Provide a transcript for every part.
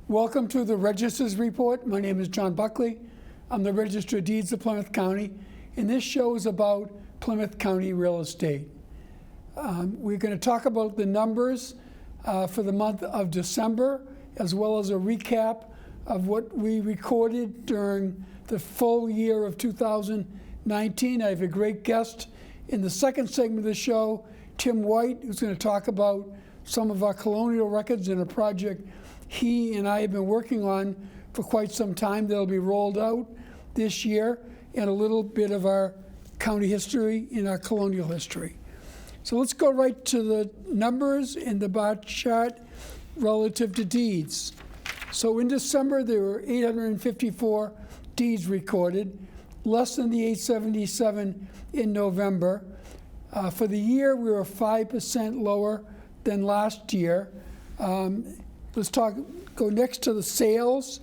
Welcome to the Register's Report. My name is John Buckley. I'm the Register of Deeds of Plymouth County, and this show is about Plymouth County real estate. We're going to talk about the numbers for the month of December, as well as a recap of what we recorded during the full year of 2019. I have a great guest in the second segment of the show, Tim White, who's going to talk about some of our colonial records in a project he and I have been working on for quite some time that'll be rolled out this year, and a little bit of our county history and our colonial history. So let's go right to the numbers in the bar chart relative to deeds. So in December, there were 854 deeds recorded, less than the 877 in November. For the year, we were 5% lower than last year. Let's go next to the sales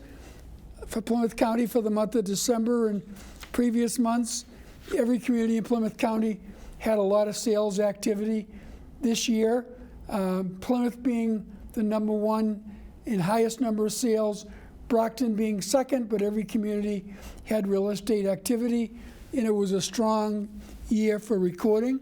for Plymouth County for the month of December and previous months. Every community in Plymouth County had a lot of sales activity this year. Plymouth being the number one in highest number of sales, Brockton being second, but every community had real estate activity, and it was a strong year for recording.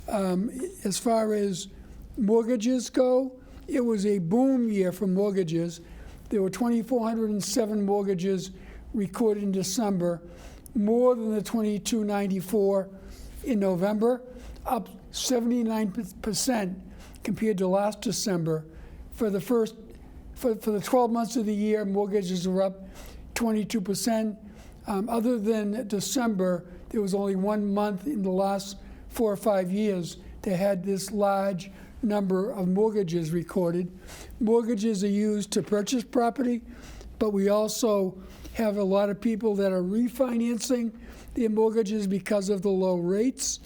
As far as mortgages go, it was a boom year for mortgages. There were 2,407 mortgages recorded in December, more than the 2,294 in November, up 79% compared to last December. For the 12 months of the year, mortgages were up 22%. Other than December, there was only 1 month in the last 4 or 5 years that had this large number of mortgages recorded. Mortgages are used to purchase property, but we also have a lot of people that are refinancing their mortgages because of the low rates.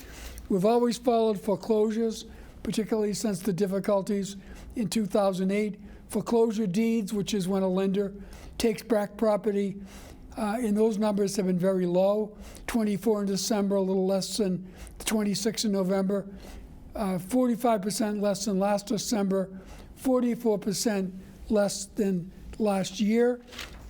We've always followed foreclosures, particularly since the difficulties in 2008. Foreclosure deeds, which is when a lender takes back property, and those numbers have been very low. 24 in December, a little less than 26 in November. 45% less than last December, 44% less than last year.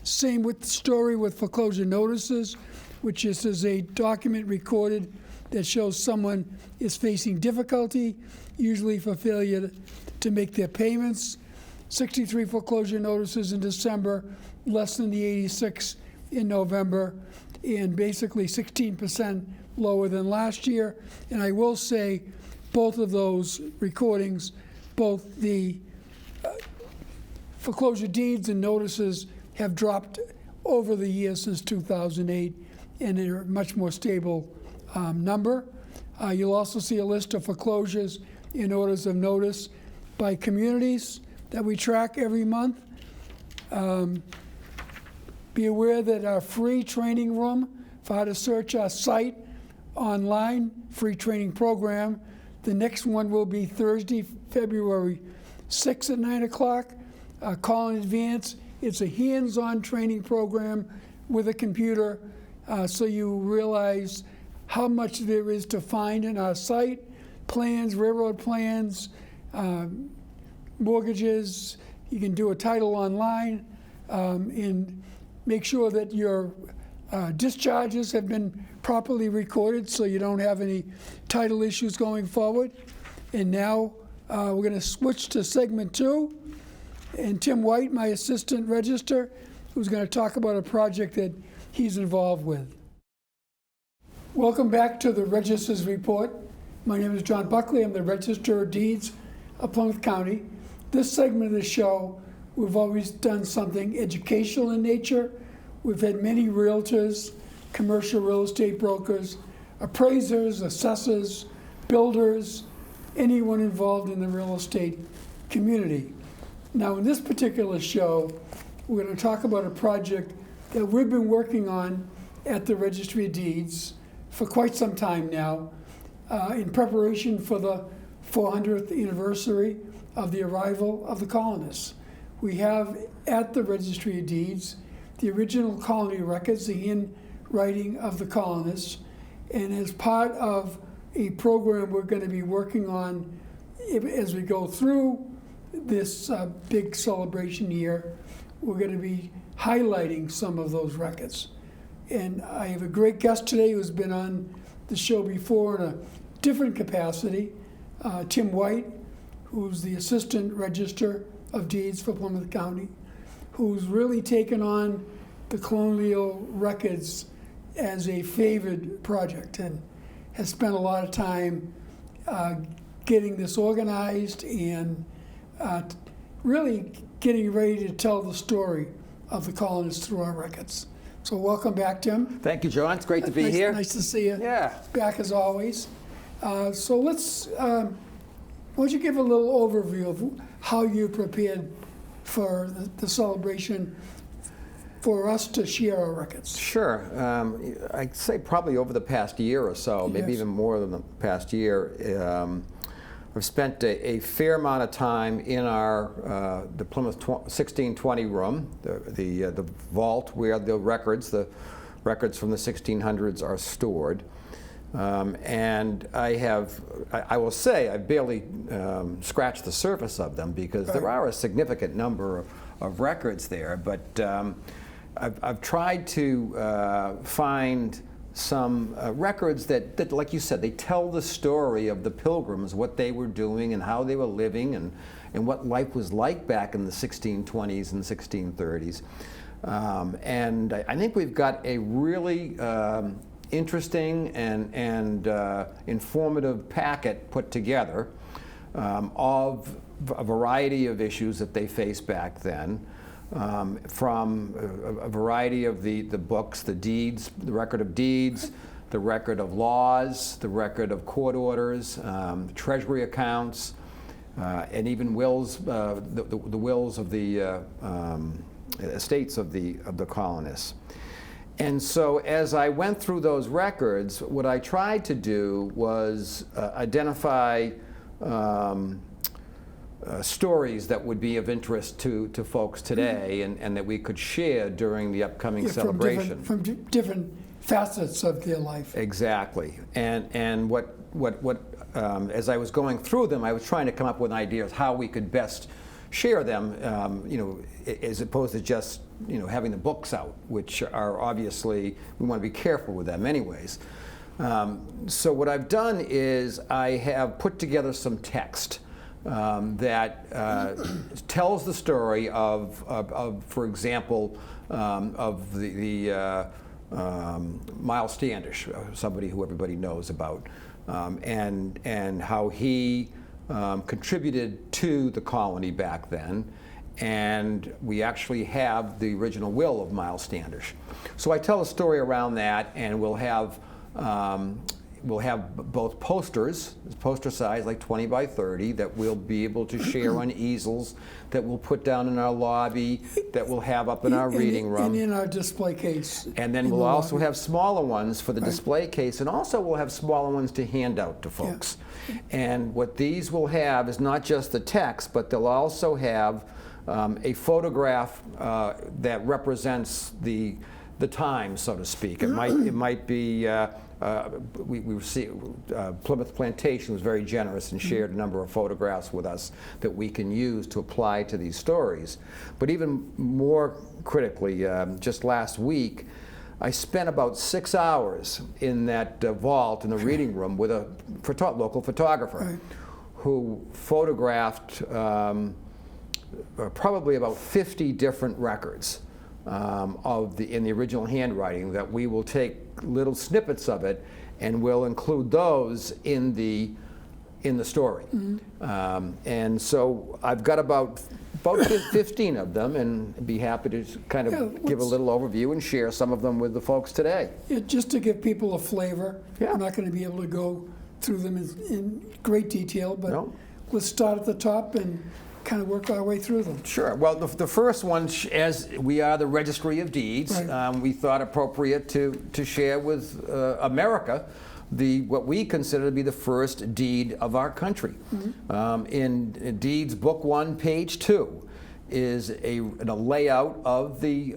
Same with the story with foreclosure notices, which is a document recorded that shows someone is facing difficulty, usually for failure to make their payments. 63 foreclosure notices in December, less than the 86 in November, and basically 16% lower than last year. And I will say, both of those recordings, both the foreclosure deeds and notices have dropped over the years since 2008, and they're a much more stable number. You'll also see a list of foreclosures and orders of notice by communities that we track every month. Be aware that our free training room for how to search our site online, free training program. The next one will be Thursday, February 6th at 9 o'clock. Call in advance. It's a hands-on training program with a computer, so you realize how much there is to find in our site. Plans, railroad plans, mortgages. You can do a title online, and make sure that your discharges have been properly recorded so you don't have any title issues going forward. And now we're going to switch to segment 2. And Tim White, my assistant register, who's going to talk about a project that he's involved with. Welcome back to the Register's Report. My name is John Buckley. I'm the Register of Deeds of Plymouth County. This segment of the show, we've always done something educational in nature. We've had many realtors, commercial real estate brokers, appraisers, assessors, builders, anyone involved in the real estate community. Now, in this particular show, we're going to talk about a project that we've been working on at the Registry of Deeds for quite some time now, in preparation for the 400th anniversary of the arrival of the colonists. We have at the Registry of Deeds the original colony records, the handwriting of the colonists, and as part of a program we're going to be working on as we go through this big celebration year, we're going to be highlighting some of those records. And I have a great guest today who's been on the show before in a different capacity, Tim White, who's the Assistant Register of Deeds for Plymouth County, who's really taken on the colonial records as a favored project and has spent a lot of time getting this organized and really getting ready to tell the story of the colonists through our records. So welcome back, Tim. Thank you, John. It's great to be here. Nice to see you. Yeah. Back as always. So let's, why don't you give a little overview of how you prepared for the celebration for us to share our records? Sure. I'd say probably over the past year or so, maybe even more than the past year, I've spent a fair amount of time in our the Plymouth 1620 room, the vault where the records from the 1600s are stored. And I will say, I barely scratched the surface of them because there are a significant number of records there. But I've tried to find some records that, like you said, they tell the story of the Pilgrims, what they were doing and how they were living and what life was like back in the 1620s and 1630s. And I think we've got a really interesting and informative packet put together of a variety of issues that they faced back then. From a variety of the books, the deeds, the record of deeds, the record of laws, the record of court orders, treasury accounts, and even wills, the wills of the estates of the colonists. And so as I went through those records, what I tried to do was identify stories that would be of interest to folks today and that we could share during the upcoming celebration. From different facets of their life. Exactly. And what as I was going through them, I was trying to come up with ideas how we could best share them, as opposed to just, having the books out, which are obviously, we want to be careful with them anyways. So what I've done is I have put together some text that tells the story of for example, of the Miles Standish, somebody who everybody knows about, and how he contributed to the colony back then. And we actually have the original will of Miles Standish. So I tell a story around that, and we'll have both posters, poster size like 20 by 30, that we'll be able to share on easels, that we'll put down in our lobby, that we'll have up in our reading room. And in our display case. And then we'll also have smaller ones for the display case, and also we'll have smaller ones to hand out to folks. Yeah. And what these will have is not just the text, but they'll also have a photograph that represents the time, so to speak. It might be. We see Plymouth Plantation was very generous and shared a number of photographs with us that we can use to apply to these stories. But even more critically, just last week, I spent about 6 hours in that vault in the reading room with a local photographer who photographed probably about 50 different records in the original handwriting, that we will take little snippets of it and we'll include those in the story. And so I've got about 15 of them, and be happy to kind of give a little overview and share some of them with the folks today. Yeah, just to give people a flavor. I'm not going to be able to go through them in great detail, but let's start at the top and kind of work our way through them. Sure. Well, the first one, as we are the Registry of Deeds, we thought appropriate to share with America what we consider to be the first deed of our country. In Deeds Book 1, page 2, is a layout of the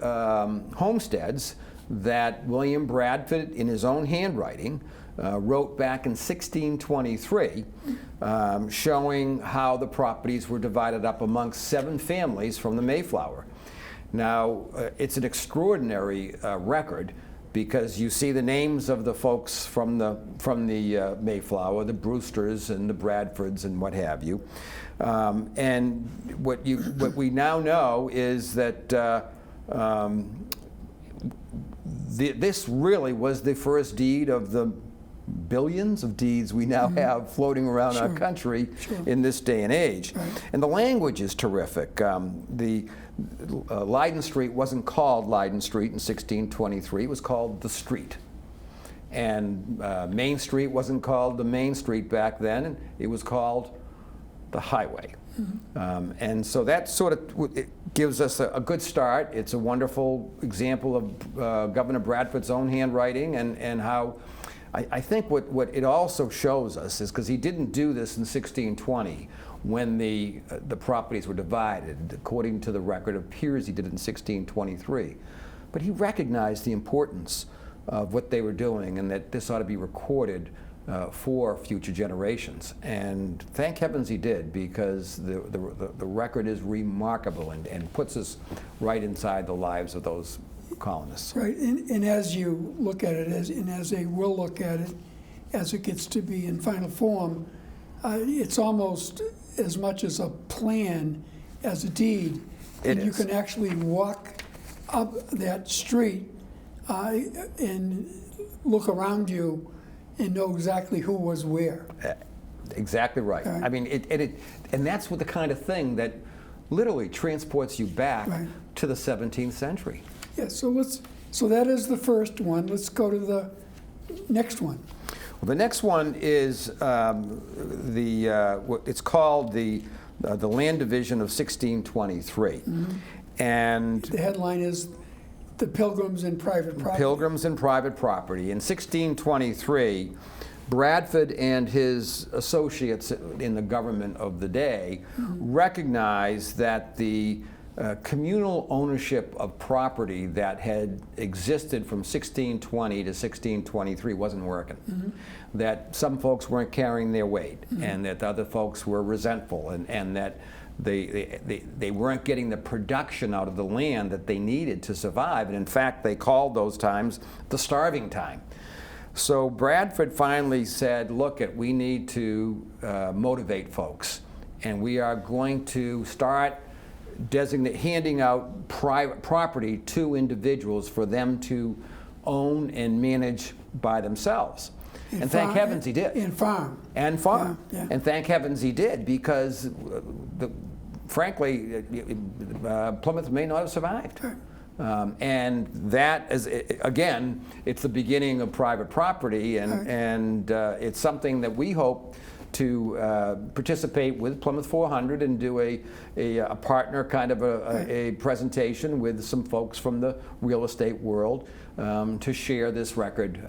homesteads that William Bradford, in his own handwriting, wrote back in 1623, showing how the properties were divided up amongst 7 families from the Mayflower. Now, it's an extraordinary record, because you see the names of the folks from the Mayflower, the Brewsters and the Bradfords and what have you. And what we now know is that this really was the first deed of the billions of deeds we now have floating around our country in this day and age. Right. And the language is terrific. Leyden Street wasn't called Leyden Street in 1623, it was called the street. And Main Street wasn't called the Main Street back then, it was called the highway. And so that sort of it gives us a good start. It's a wonderful example of Governor Bradford's own handwriting, and how I think what it also shows us is, because he didn't do this in 1620 when the properties were divided. According to the record, it appears he did it in 1623. But he recognized the importance of what they were doing, and that this ought to be recorded for future generations. And thank heavens he did, because the record is remarkable and puts us right inside the lives of those colonists. Right, and as you look at it, as they will look at it, as it gets to be in final form, it's almost as much as a plan as a deed. And you can actually walk up that street and look around you and know exactly who was where. Exactly right. I mean, and that's what the kind of thing that literally transports you back to the 17th century. Yeah, so that is the first one. Let's go to the next one. Well, the next one is it's called the Land Division of 1623. And the headline is The Pilgrims and Private Property. Pilgrims and Private Property. In 1623, Bradford and his associates in the government of the day recognized that the communal ownership of property that had existed from 1620 to 1623 wasn't working. That some folks weren't carrying their weight, and that other folks were resentful, and that they weren't getting the production out of the land that they needed to survive. And in fact, they called those times the starving time. So Bradford finally said, look, we need to motivate folks, and we are going to start handing out private property to individuals for them to own and manage by themselves. And thank heavens he did. And farm. And farm. Yeah. And thank heavens he did, because frankly, Plymouth may not have survived. And that is, again, it's the beginning of private property, and it's something that we hope to participate with Plymouth 400 and do a partner kind of a presentation with some folks from the real estate world to share this record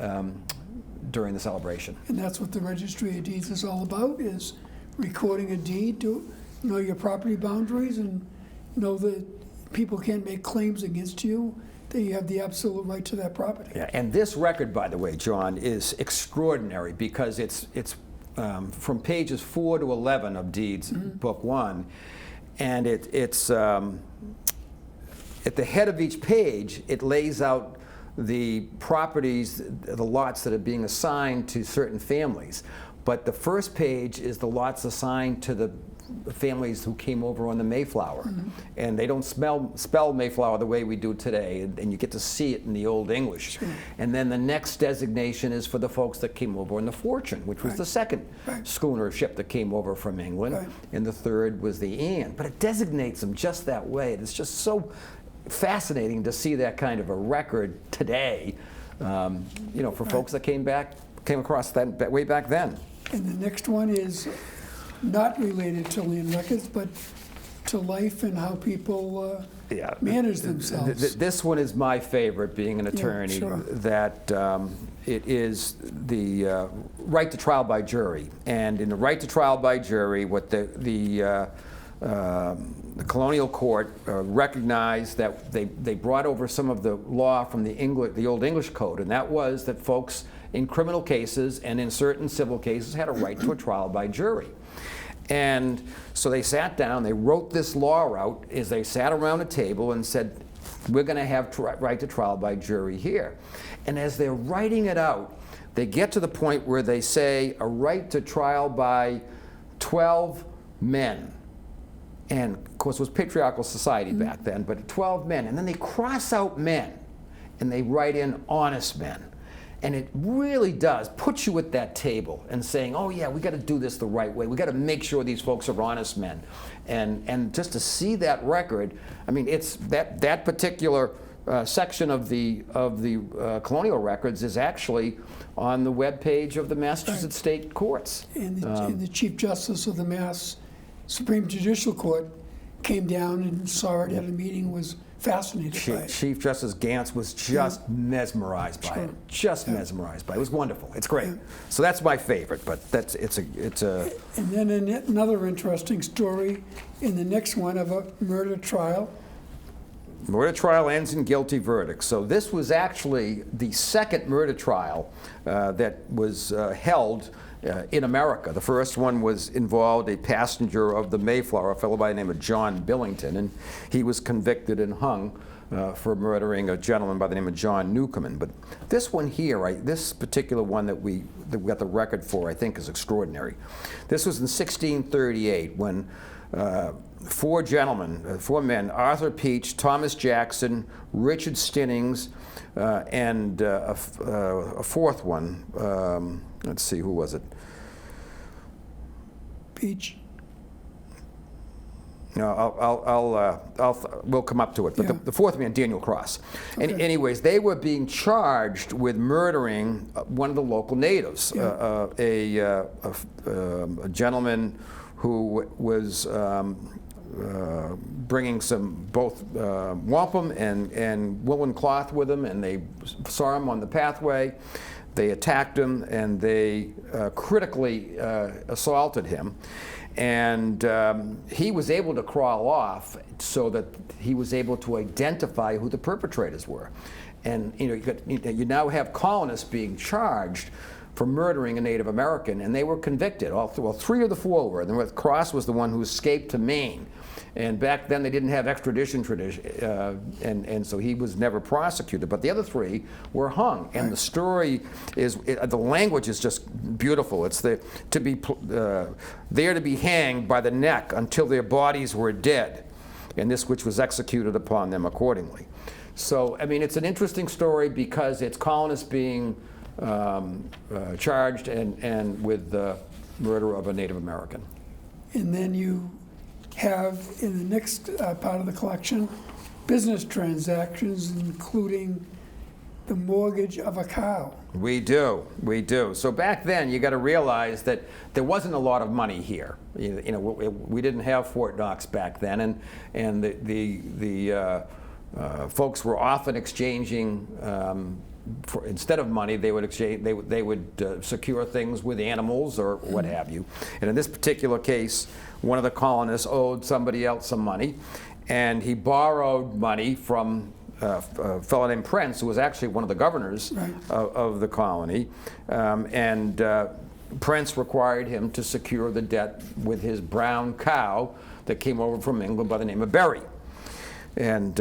during the celebration. And that's what the Registry of Deeds is all about, is recording a deed to know your property boundaries and know that people can't make claims against you, that you have the absolute right to that property. Yeah, and this record, by the way, John, is extraordinary, because it's from pages 4 to 11 of Deeds, Book 1, and it's at the head of each page, it lays out the properties, the lots that are being assigned to certain families. But the first page is the lots assigned to the families who came over on the Mayflower. And they don't spell Mayflower the way we do today, and you get to see it in the Old English. And then the next designation is for the folks that came over on the Fortune, which was the second schooner ship that came over from England, and the third was the Anne. But it designates them just that way. It's just so fascinating to see that kind of a record today, you know, for folks that came across that way back then. And the next one is not related to land records, but to life and how people manage themselves. This one is my favorite, being an attorney, that it is the right to trial by jury. And in the right to trial by jury, what the colonial court recognized that they brought over some of the law from the Old English Code, and that was that folks in criminal cases and in certain civil cases had a right to a trial by jury. And so they sat down, they wrote this law out as they sat around a table and said, we're going to have right to trial by jury here. And as they're writing it out, they get to the point where they say a right to trial by 12 men. And of course it was patriarchal society back then, but 12 men. And then they cross out men and they write in honest men. And it really does put you at that table and saying, oh yeah, we got to do this the right way. We got to make sure these folks are honest men. And just to see that record, I mean, it's that particular section of the colonial records is actually on the webpage of the Massachusetts State Courts. And the Chief Justice of the Mass Supreme Judicial Court came down and saw it at a meeting, was fascinated by it. Chief Justice Gantz was just mesmerized by it. Just mesmerized by it. It was wonderful. It's great. So that's my favorite, but it's a. And then another interesting story in the next one of a murder trial. Murder trial ends in guilty verdict. So this was actually the second murder trial that was held in America. The first one involved a passenger of the Mayflower, a fellow by the name of John Billington, and he was convicted and hung for murdering a gentleman by the name of John Newcomen. But this one here, this particular one that we got the record for, I think is extraordinary. This was in 1638 when four men, Arthur Peach, Thomas Jackson, Richard Stinnings, and a fourth one. Let's see, who was it? Peach. No, we'll come up to it. But the fourth man, Daniel Cross. Okay. And anyways, they were being charged with murdering one of the local natives, a gentleman who was bringing both wampum and woolen cloth with him, and they saw him on the pathway. They attacked him and they critically assaulted him. And he was able to crawl off so that he was able to identify who the perpetrators were. And you now have colonists being charged for murdering a Native American, and they were convicted. Well, three of the four were. And Cross was the one who escaped to Maine. And back then they didn't have extradition tradition, and so he was never prosecuted. But the other three were hung. And the story is, the language is just beautiful. It's there to be hanged by the neck until their bodies were dead, and this which was executed upon them accordingly. So, I mean, it's an interesting story because it's colonists being charged and with the murder of a Native American. And then you have, in the next part of the collection, business transactions, including the mortgage of a cow. We do. So back then, you got to realize that there wasn't a lot of money here. We didn't have Fort Knox back then, and the folks were often exchanging. Instead of money, they would exchange. They would secure things with animals or what have you. And in this particular case, one of the colonists owed somebody else some money, and he borrowed money from a fellow named Prince, who was actually one of the governors of the colony, and Prince required him to secure the debt with his brown cow that came over from England by the name of Berry. And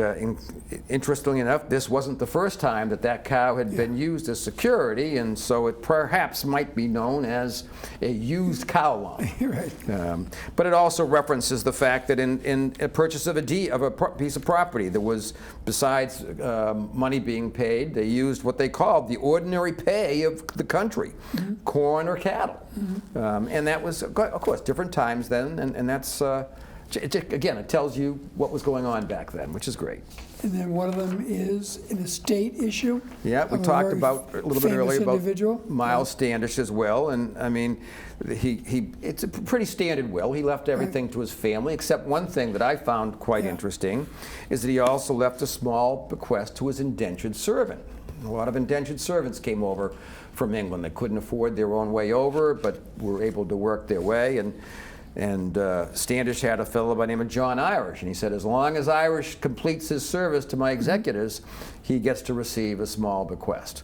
interestingly enough, this wasn't the first time that cow had been used as security, and so it perhaps might be known as a used cow loan. But it also references the fact that in a purchase of a piece of property, there was, besides money being paid, they used what they called the ordinary pay of the country, corn or cattle. And that was, of course, different times then, and that's again, it tells you what was going on back then, which is great. And then one of them is an estate issue. Yeah, we talked about a little bit earlier about Miles Standish's will, and I mean, it's a pretty standard will. He left everything to his family, except one thing that I found quite interesting is that he also left a small bequest to his indentured servant. A lot of indentured servants came over from England. They couldn't afford their own way over, but were able to work their way. And Standish had a fellow by the name of John Irish, and he said, as long as Irish completes his service to my executors, he gets to receive a small bequest.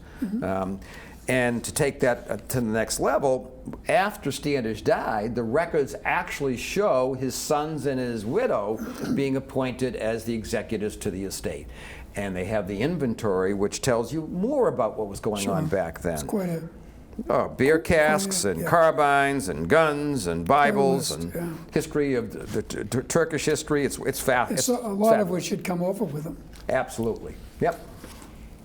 And to take that to the next level, after Standish died, the records actually show his sons and his widow being appointed as the executors to the estate. And they have the inventory, which tells you more about what was going on back then. It's quite a... Beer casks and carbines and guns and Bibles and history of the Turkish history. It's a lot of which should come over with them. Absolutely. Yep.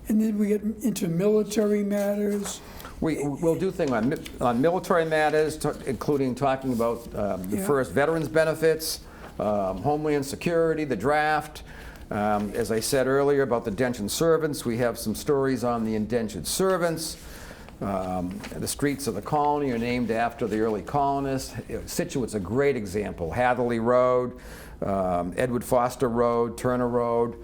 And then we get into military matters. We'll do things on military matters, including talking about the first veterans benefits, Homeland Security, the draft. As I said earlier about the indentured servants, we have some stories on the indentured servants. The streets of the colony are named after the early colonists. Situate's a great example. Hatherley Road, Edward Foster Road, Turner Road.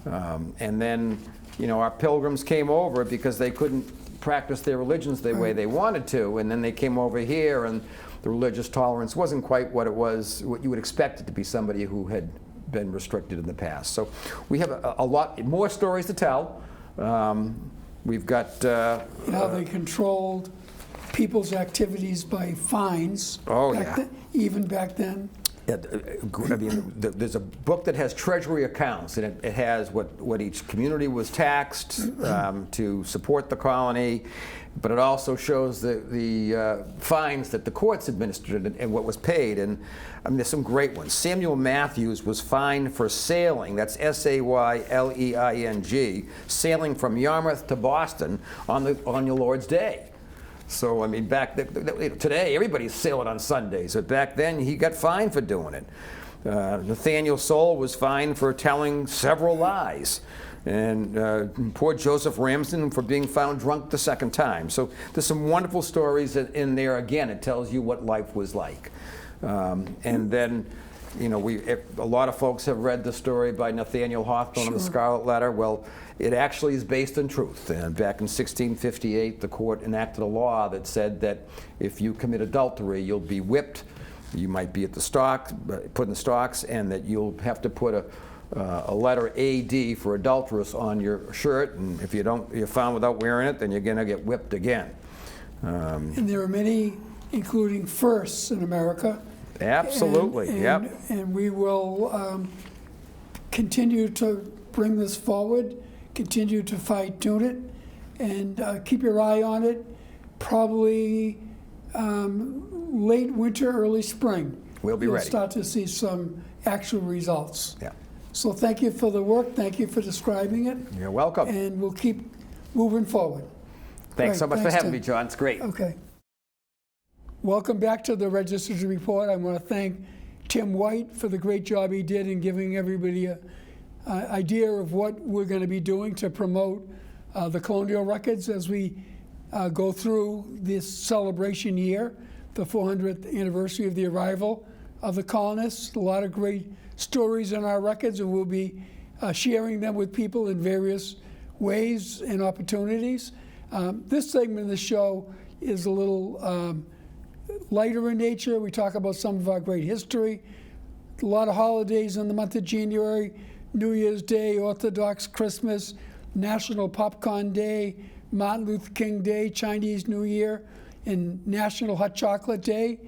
And then, our pilgrims came over because they couldn't practice their religions the way they wanted to. And then they came over here, and the religious tolerance wasn't quite what it was, what you would expect it to be, somebody who had been restricted in the past. So we have a lot more stories to tell. We've got... how they controlled people's activities by fines. Even back then. There's a book that has treasury accounts, and it has what each community was taxed to support the colony, but it also shows the fines that the courts administered and what was paid. And there's some great ones. Samuel Matthews was fined for sailing, that's S-A-Y-L-E-I-N-G, sailing from Yarmouth to Boston on your Lord's Day. So, back today, everybody's sailing on Sundays, but back then, he got fined for doing it. Nathaniel Soule was fined for telling several lies. And poor Joseph Ramsden for being found drunk the second time. So there's some wonderful stories in there. Again, it tells you what life was like. And then, a lot of folks have read the story by Nathaniel Hawthorne on the Scarlet Letter. Well, it actually is based on truth. And back in 1658, the court enacted a law that said that if you commit adultery, you'll be whipped. You might be at the stocks, put in the stocks, and that you'll have to put a letter AD for adulterous on your shirt. And if you're found without wearing it, then you're going to get whipped again. And there are many, including firsts in America. Absolutely, and we will continue to bring this forward, continue to fine-tune it, and keep your eye on it. Probably late winter, early spring. We'll be You'll ready. Start to see some actual results. Yeah. So thank you for the work. Thank you for describing it. You're welcome. And we'll keep moving forward. Thanks so much for having me, John. It's great. Okay. Welcome back to the Register's Report. I want to thank Tim White for the great job he did in giving everybody an idea of what we're going to be doing to promote the colonial records as we go through this celebration year, the 400th anniversary of the arrival of the colonists. A lot of great stories in our records, and we'll be sharing them with people in various ways and opportunities. This segment of the show is a little lighter in nature. We talk about some of our great history. A lot of holidays in the month of January: New Year's Day, Orthodox Christmas, National Popcorn Day, Martin Luther King Day, Chinese New Year, and National Hot Chocolate Day.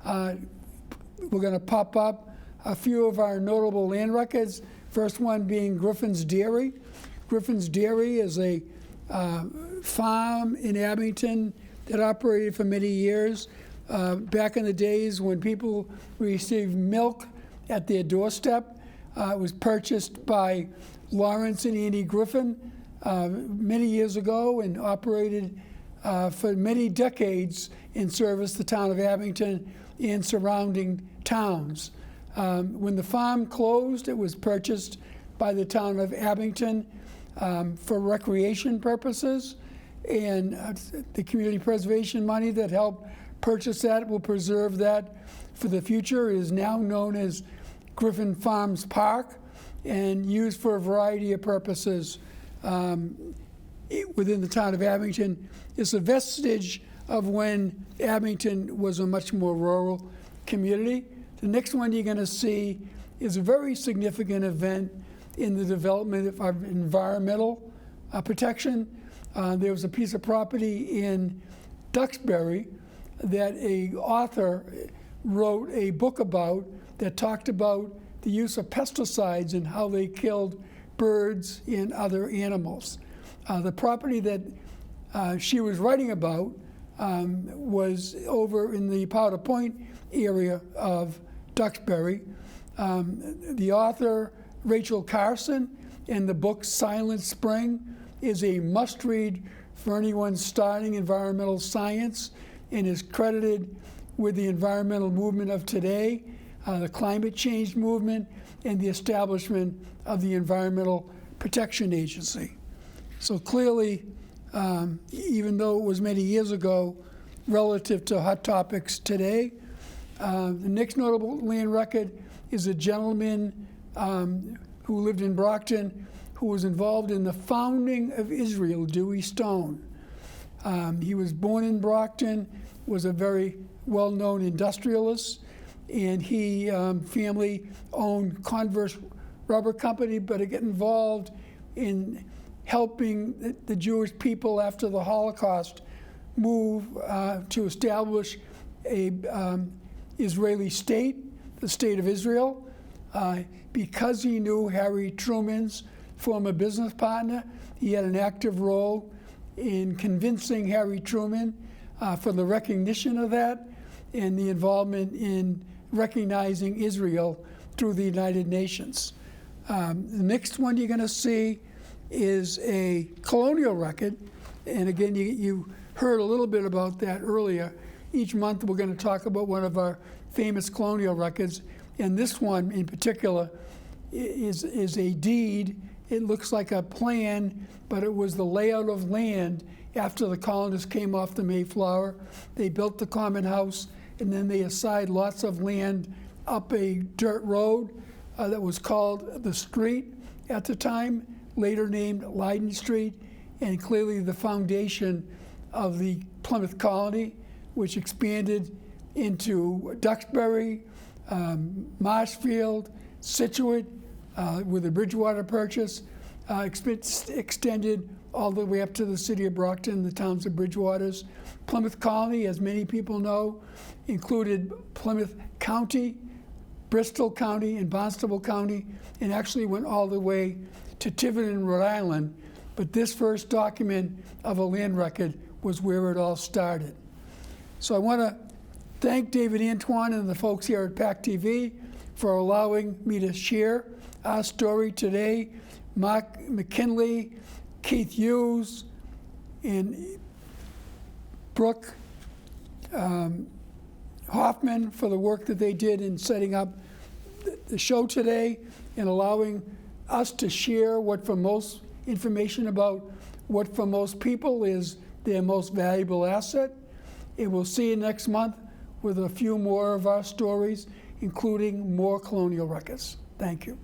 We're going to pop up a few of our notable land records. First one being Griffin's Dairy. Griffin's Dairy is a farm in Abington that operated for many years. Back in the days when people received milk at their doorstep. It was purchased by Lawrence and Annie Griffin many years ago and operated for many decades and serviced the town of Abington and surrounding towns. When the farm closed, it was purchased by the town of Abington for recreation purposes, and the community preservation money that helped purchase that will preserve that for the future. It is now known as Griffin Farms Park and used for a variety of purposes within the town of Abington. It's a vestige of when Abington was a much more rural community. The next one you're going to see is a very significant event in the development of our environmental protection. There was a piece of property in Duxbury that a author wrote a book about that talked about the use of pesticides and how they killed birds and other animals. The property that she was writing about was over in the Powder Point area of Duxbury. The author, Rachel Carson, in the book Silent Spring, is a must-read for anyone starting environmental science and is credited with the environmental movement of today, the climate change movement, and the establishment of the Environmental Protection Agency. So clearly, even though it was many years ago, relative to hot topics today, the next notable land record is a gentleman who lived in Brockton, who was involved in the founding of Israel, Dewey Stone. He was born in Brockton, was a very well-known industrialist, and he family owned Converse Rubber Company, but to get involved in helping the Jewish people after the Holocaust move to establish a Israeli state, the state of Israel. Because he knew Harry Truman's former business partner, he had an active role in convincing Harry Truman for the recognition of that and the involvement in recognizing Israel through the United Nations. The next one you're going to see is a colonial record, and again, you heard a little bit about that earlier. Each month we're going to talk about one of our famous colonial records, and this one in particular is a deed. It looks like a plan, but it was the layout of land after the colonists came off the Mayflower. They built the common house, and then they assigned lots of land up a dirt road that was called the Street at the time, later named Leiden Street, and clearly the foundation of the Plymouth Colony, which expanded into Duxbury, Marshfield, Situate, with the Bridgewater Purchase, extended all the way up to the city of Brockton, the towns of Bridgewaters. Plymouth Colony, as many people know, included Plymouth County, Bristol County, and Barnstable County, and actually went all the way to Tiverton, Rhode Island. But this first document of a land record was where it all started. So I want to thank David Antoine and the folks here at PAC TV for allowing me to share our story today. Mark McKinley, Keith Hughes, and Brooke Hoffman for the work that they did in setting up the show today and allowing us to share what for most information about what for most people is their most valuable asset. And we'll see you next month with a few more of our stories, including more colonial records. Thank you.